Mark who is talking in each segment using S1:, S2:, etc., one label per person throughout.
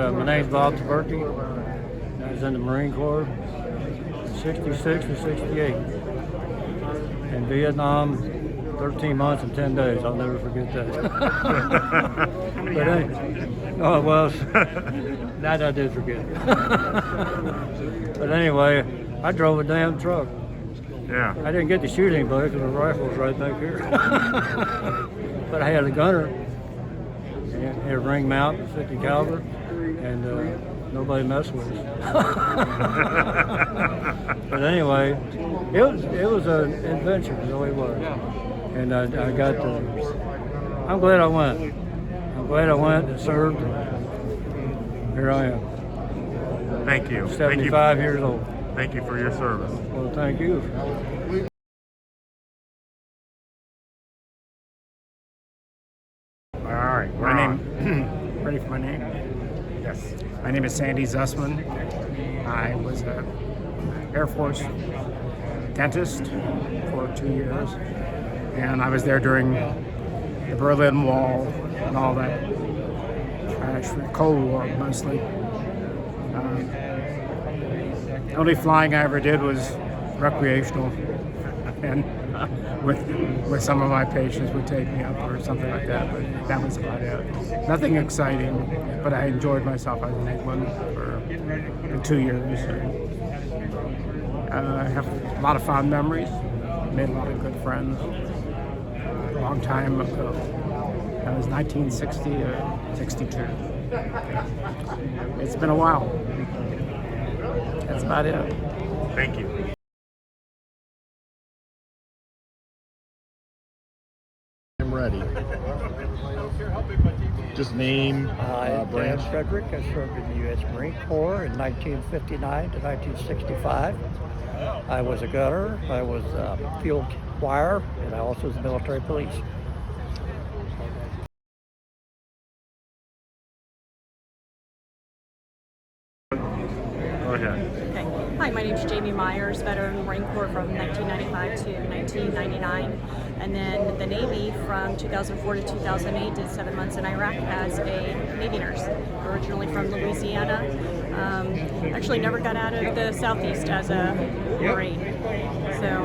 S1: My name's Bob Berkey. I was in the Marine Corps, 66 to 68. In Vietnam, 13 months and 10 days. I'll never forget that. But anyway, oh, it was. That I did forget. But anyway, I drove a damn truck.
S2: Yeah.
S1: I didn't get to shoot anybody because the rifle was right back here. But I had a gunner, and a ring mount, 50 caliber, and nobody messed with us. But anyway, it was an adventure, it really was. And I got to, I'm glad I went. I'm glad I went and served. Here I am.
S2: Thank you.
S1: 75 years old.
S2: Thank you for your service.
S1: Well, thank you.
S2: All right.
S3: Ready for my name?
S2: Yes.
S3: My name is Sandy Zussman. I was an Air Force dentist for 2 years, and I was there during the Berlin Wall and all that trash, the Cold War mostly. The only flying I ever did was recreational, and with some of my patients would take me up or something like that, but that was about it. Nothing exciting, but I enjoyed myself. I was in England for 2 years. I have a lot of fond memories, made a lot of good friends. A long time ago. That was 1960 or 62. It's been a while. That's about it.
S2: Thank you.
S4: I'm ready. Just name, branch.
S5: Dan Frederick. I served in the U.S. Marine Corps in 1959 to 1965. I was a gunner, I was field choir, and I also was military police.
S2: Go ahead.
S6: Okay. Hi, my name is Jamie Myers, veteran of the Marine Corps from 1995 to 1999, and then the Navy from 2004 to 2008. Did 7 months in Iraq as a Navy nurse, originally from Louisiana. Actually never got out of the Southeast as a Marine. So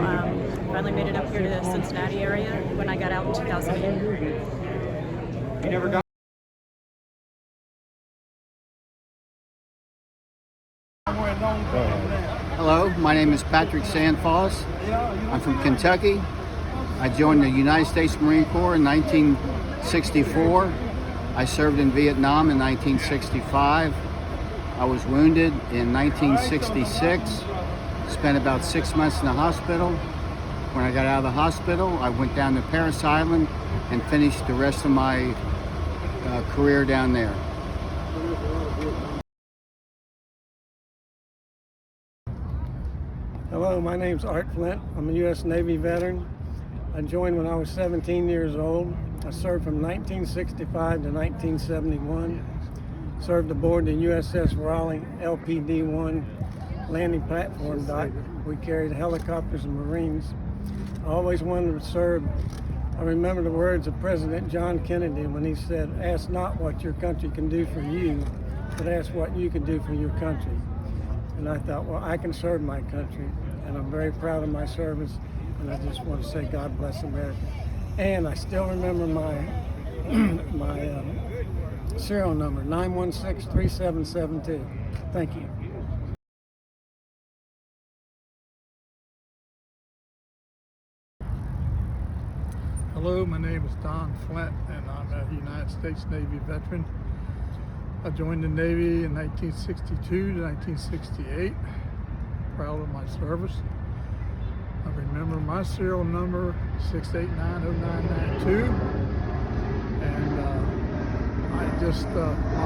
S6: finally made it up here to the Cincinnati area when I got out in 2008.
S2: You never got.
S7: Hello, my name is Patrick Sandfoss. I'm from Kentucky. I joined the United States Marine Corps in 1964. I served in Vietnam in 1965. I was wounded in 1966. Spent about 6 months in the hospital. When I got out of the hospital, I went down to Parris Island and finished the rest of my career down there.
S8: Hello, my name's Art Flint. I'm a U.S. Navy veteran. I joined when I was 17 years old. I served from 1965 to 1971. Served aboard the USS Raleigh LPD-1 landing platform dock. We carried helicopters and Marines. I always wanted to serve. I remember the words of President John Kennedy when he said, "Ask not what your country can do for you, but ask what you can do for your country." And I thought, well, I can serve my country, and I'm very proud of my service, and I just want to say God bless America. And I still remember my serial number, 916-3772. Thank you.
S9: Hello, my name is Don Flint, and I'm a United States Navy veteran. I joined the Navy in 1962 to 1968. Proud of my service. I remember my serial number, 6890992. And my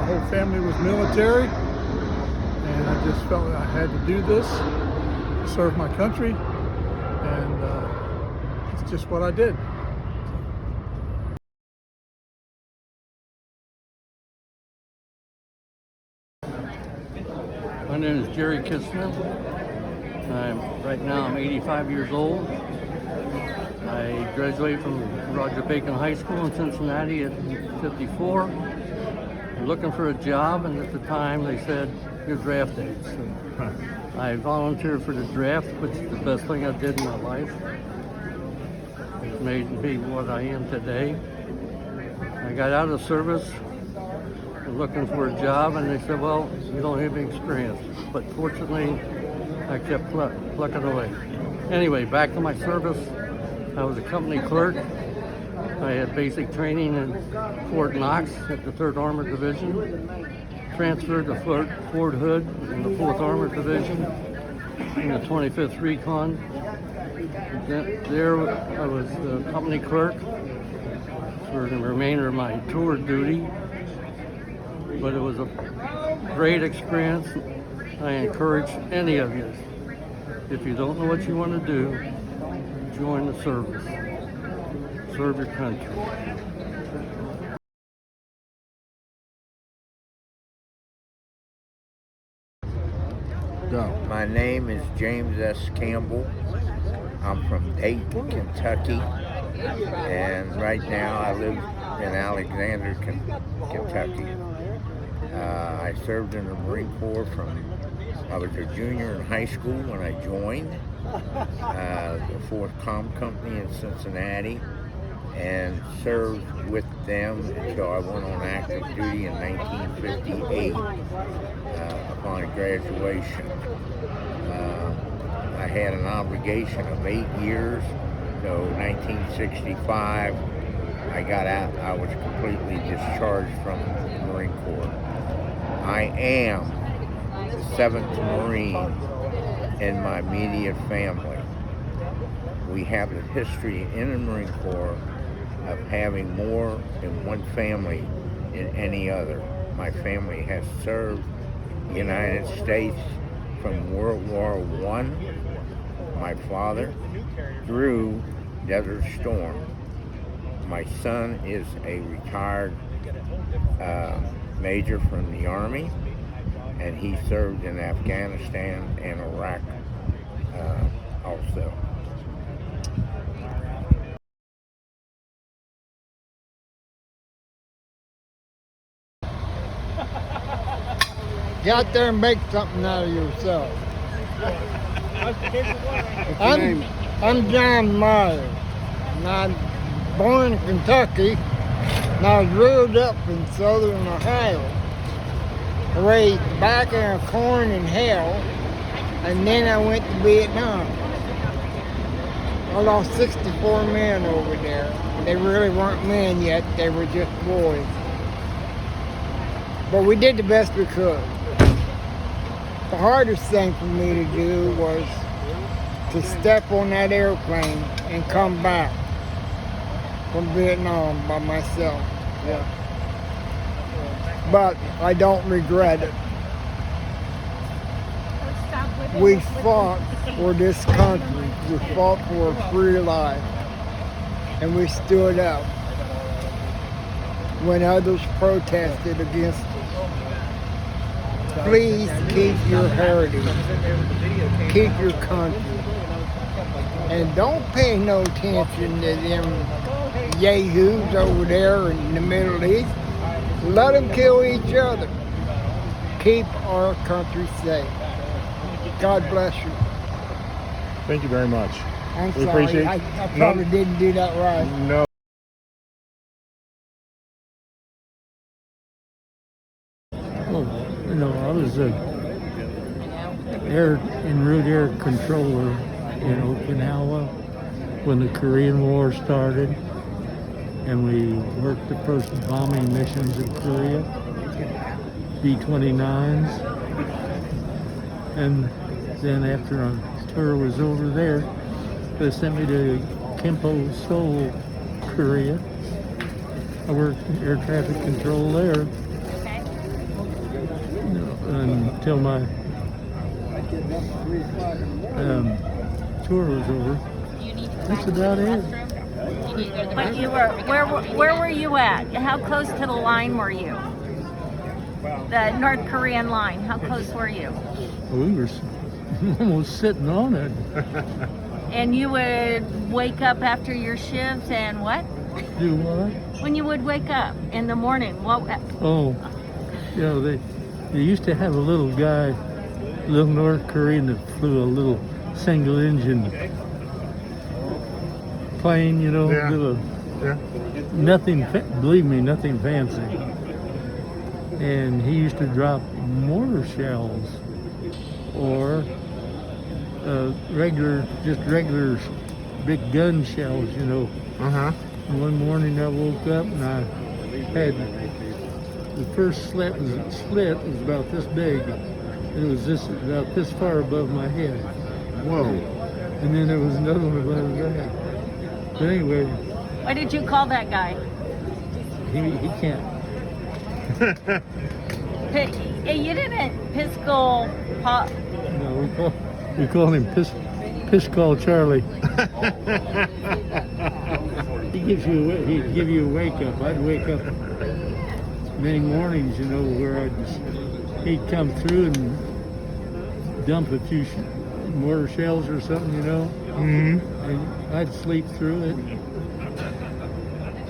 S9: whole family was military, and I just felt that I had to do this to serve my country, and it's just what I did.
S1: My name is Jerry Kistner. Right now I'm 85 years old. I graduated from Roger Bacon High School in Cincinnati at 54. looking for a job, and at the time they said, your draft date. So I volunteered for the draft, which is the best thing I did in my life. It made me what I am today. I got out of service looking for a job, and they said, well, you don't have any experience. But fortunately, I kept plucking away. Anyway, back to my service. I was a company clerk. I had basic training in Fort Knox at the 3rd Armored Division. Transferred to Fort Hood in the 4th Armored Division in the 25th Recon. There I was the company clerk for the remainder of my tour duty. But it was a great experience. I encourage any of you, if you don't know what you want to do, join the service. Serve your country.
S4: Go.
S10: My name is James S. Campbell. I'm from Dayton, Kentucky, and right now I live in Alexander, Kentucky. I served in the Marine Corps I was a junior in high school when I joined the 4th Com Company in Cincinnati, and served with them until I went on active duty in 1958 upon graduation. I had an obligation of 8 years, so 1965 I got out. I was completely discharged from the Marine Corps. I am the 7th Marine in my immediate family. We have a history in the Marine Corps of having more than one family than any other. My family has served the United States from World War I, my father, through Desert Storm. My son is a retired major from the Army, and he served in Afghanistan and Iraq also.
S11: Get out there and make something out of yourself. I'm John Myers, and I'm born in Kentucky, and I was reared up in southern Ohio. Raised back in corn and hell, and then I went to Vietnam. I lost 64 men over there. They really weren't men yet, they were just boys. But we did the best we could. The hardest thing for me to do was to step on that airplane and come back from Vietnam by myself. Yeah. But I don't regret it. We fought for this country. We fought for a free life. And we stood up when others protested against it. Please keep your heritage. Keep your country. And don't pay no attention to them yahoos over there in the Middle East. Let them kill each other. Keep our country safe. God bless you.
S4: Thank you very much.
S11: I'm
S4: We
S11: sorry,
S4: appreciate-
S11: I probably didn't do that right.
S4: No.
S12: I was a en route air controller in Okinawa when the Korean War started, and we worked the first bombing missions in Korea, B-29s, and then after our tour was over there, they sent me to Kimpo, Seoul, Korea. I worked air traffic control there until my tour was over. That's about it.
S13: But where were you at? How close to the line were you? The North Korean line. How close were you?
S12: We were almost sitting on it.
S13: And you would wake up after your shift and what?
S12: Do what?
S13: When you would wake up in the morning, what?
S12: Oh, you know, they used to have a little guy, little North Korean that flew a little single engine plane, you know,
S2: Yeah. Yeah.
S12: nothing, believe me, nothing fancy. And he used to drop mortar shells or regular big gun shells, you know.
S2: Uh-huh.
S12: And one morning I woke up and I had the first slit was about this big. It was about this far above my head.
S2: Whoa.
S12: And then there was another one above that. But anyway,
S13: What did you call that guy?
S12: he can't.
S13: You didn't Piscal Pop.
S12: No, we call him Piss Call Charlie. He'd give you a wake up. I'd wake up many mornings, you know, where he'd come through and dump a few mortar shells or something, you know.
S2: Mm-hmm.
S12: And I'd sleep through it.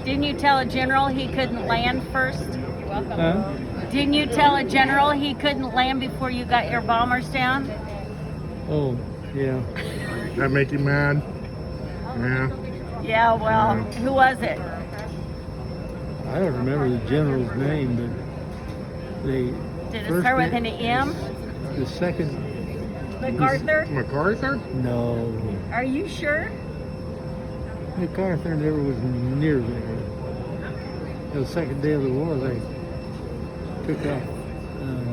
S13: Didn't you tell a general he couldn't land first?
S12: Huh?
S13: Didn't you tell a general he couldn't land before you got your bombers down?
S12: Oh, yeah.
S2: That make you mad? Yeah.
S13: Yeah, well, who was it?
S12: I don't remember the general's name, but
S13: Did it start with an M?
S12: The second.
S13: MacArthur?
S2: MacArthur?
S12: No.
S13: Are you sure?
S12: MacArthur never was near there. The second day of the war, they took off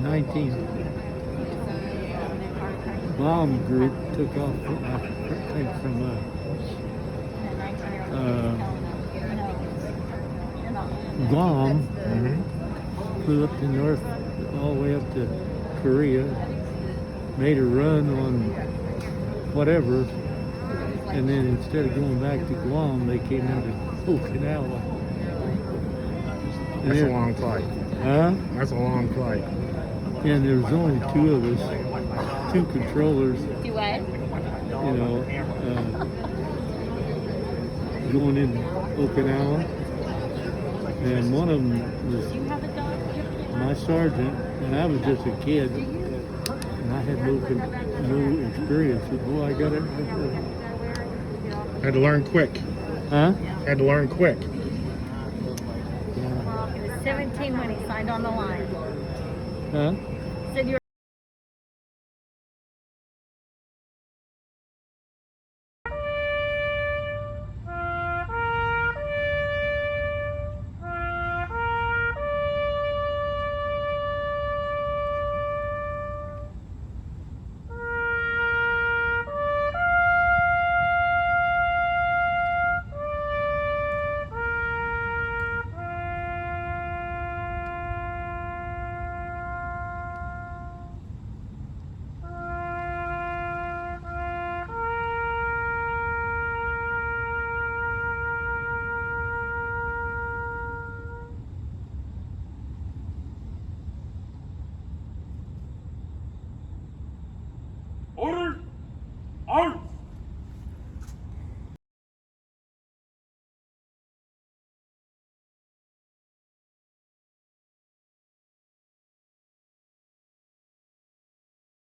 S12: 19 bomb group took off, I think, from Guam, flew up to north, all the way up to Korea, made a run on whatever, and then instead of going back to Guam, they came into Okinawa.
S2: That's a long flight.
S12: Huh?
S2: That's a long flight.
S12: And there was only two of us, two controllers.
S13: Do what?
S12: You know, going in Okinawa, and one of them was my sergeant, and I was just a kid, and I had no experience. Boy, I got it.
S2: Had to learn quick.
S12: Huh?
S2: Had to learn quick.
S13: He was 17 when he signed on the line.
S12: Huh?
S13: Said you were